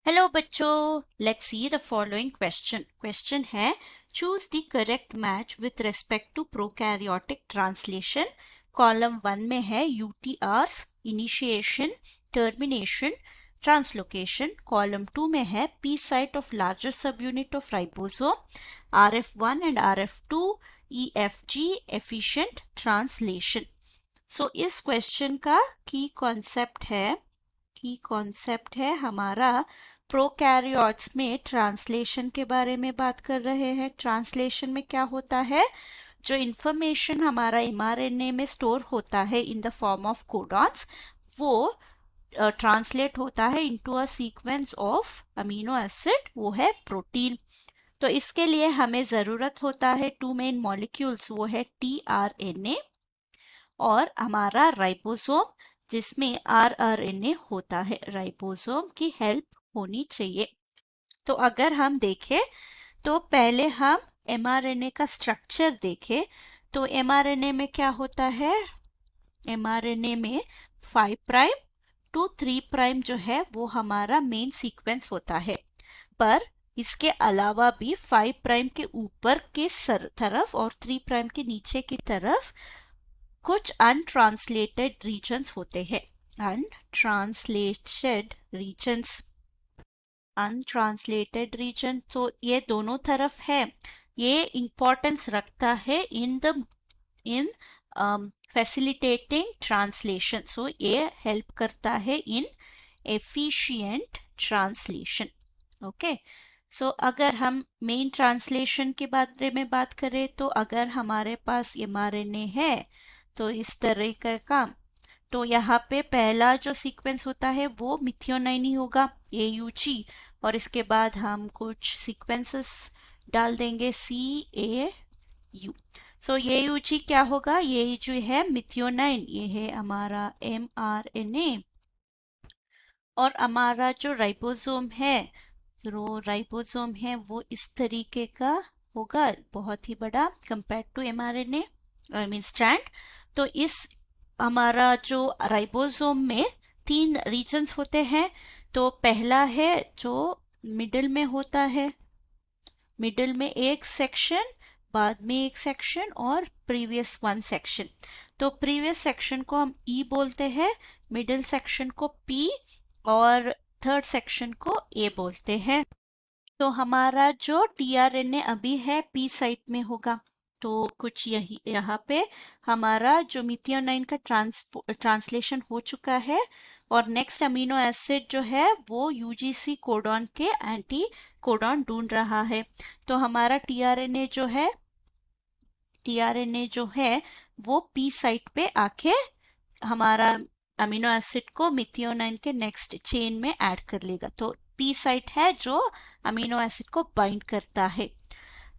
Hello बच्चों, let's see the following question. Question है choose the correct match with respect to prokaryotic translation. Column 1 में है UTRs, initiation, termination, translocation. Column 2 में है P site of larger subunit of ribosome, RF1 and RF2, EFG efficient translation. सो इस question का की concept है हमारा प्रोकैरियोट्स में ट्रांसलेशन के बारे में बात कर रहे हैं। ट्रांसलेशन में क्या होता है, जो इंफॉर्मेशन हमारा mRNA में स्टोर होता है in the form of codons, वो ट्रांसलेट होता है into a sequence of amino acid, वो है प्रोटीन। तो इसके लिए हमें ज़रूरत होता है टू मेन मॉलिक्यूल्स, वो है tRNA और हमारा राइबोसोम, जिसमें rRNA होता है। राइबोसोम की हेल्प होनी चाहिए। तो अगर हम देखें तो पहले हम mRNA का स्ट्रक्चर देखें तो mRNA में क्या होता है, mRNA में 5 प्राइम टू 3 प्राइम जो है वो हमारा मेन सीक्वेंस होता है, पर इसके अलावा भी 5 प्राइम के ऊपर के तरफ और 3 प्राइम के नीचे की तरफ कुछ अनट्रांसलेटेड रीजन्स होते हैं। अनट्रांसलेटेड रीजन तो ये दोनों तरफ है। ये इंपॉर्टेंस रखता है इन फैसिलिटेटिंग ट्रांसलेशन। सो ये हेल्प करता है इन एफिशिएंट ट्रांसलेशन। ओके, सो अगर हम मेन ट्रांसलेशन के बारे में बात करें तो अगर हमारे पास mRNA है तो इस तरह का तो यहाँ पे पहला जो सीक्वेंस होता है वो मिथियोनाइन ही होगा, AUG, और इसके बाद हम कुछ सीक्वेंसेस डाल देंगे CAU। सो AUG क्या होगा, ये जो है मिथियोनाइन, ये है हमारा mRNA, और हमारा जो राइबोसोम है वो इस तरीके का होगा, बहुत ही बड़ा compare to mRNA I mean strand. तो इस हमारा जो राइबोसोम में 3 रीजन्स होते हैं। तो पहला है जो मिडिल में होता है, मिडिल में एक सेक्शन, बाद में एक सेक्शन और प्रीवियस 1 सेक्शन। तो प्रीवियस सेक्शन को हम E बोलते हैं, मिडिल सेक्शन को P और थर्ड सेक्शन को A बोलते हैं। तो हमारा जो tRNA अभी है P साइट में होगा। तो कुछ यही यहाँ पे हमारा जो मिथियोनाइन का ट्रांसलेशन हो चुका है और नेक्स्ट अमीनो एसिड जो है वो UGC कोडॉन के एंटी कोडॉन ढूंढ रहा है। तो हमारा tRNA जो है वो P साइट पे आके हमारा अमीनो एसिड को मिथियोनाइन के नेक्स्ट चेन में ऐड कर लेगा। तो P साइट है जो अमीनो एसिड को बाइंड करता है।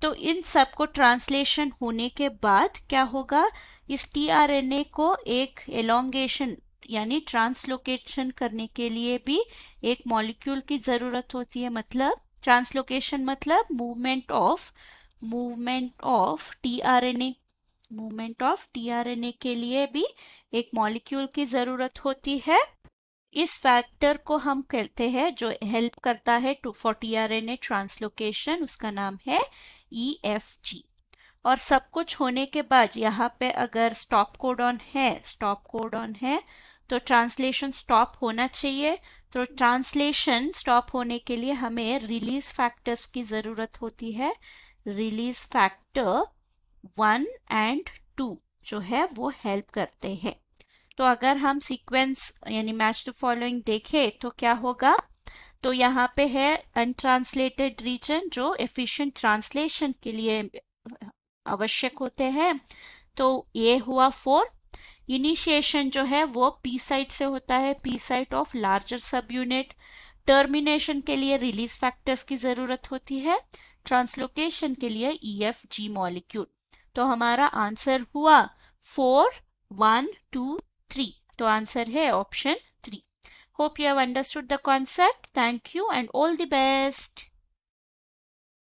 तो इन सब को ट्रांसलेशन होने के बाद क्या होगा, इस tRNA को एक एलोंगेशन यानी ट्रांसलोकेशन करने के लिए भी एक मॉलिक्यूल की ज़रूरत होती है। मतलब ट्रांसलोकेशन मतलब मूवमेंट ऑफ tRNA के लिए भी एक मॉलिक्यूल की ज़रूरत होती है। इस फैक्टर को हम कहते हैं जो हेल्प करता है फॉर tRNA ट्रांसलोकेशन, उसका नाम है EFG। और सब कुछ होने के बाद यहाँ पे अगर स्टॉप कोडॉन है तो ट्रांसलेशन स्टॉप होना चाहिए। तो ट्रांसलेशन स्टॉप होने के लिए हमें रिलीज फैक्टर्स की ज़रूरत होती है। रिलीज फैक्टर 1 एंड 2 जो है वो हेल्प करते हैं। तो अगर हम सीक्वेंस यानी मैच द फॉलोइंग देखें तो क्या होगा, तो यहाँ पे है अनट्रांसलेटेड रीजन जो एफिशिएंट ट्रांसलेशन के लिए आवश्यक होते हैं। तो ये हुआ 4। इनिशिएशन जो है वो P साइट से होता है, P साइट ऑफ लार्जर सब यूनिट। टर्मिनेशन के लिए रिलीज फैक्टर्स की ज़रूरत होती है। ट्रांसलोकेशन के लिए EFG मॉलिक्यूल। तो हमारा आंसर हुआ 4, 1, 2, 3। तो आंसर है option 3। Hope you have understood the concept. Thank you and all the best.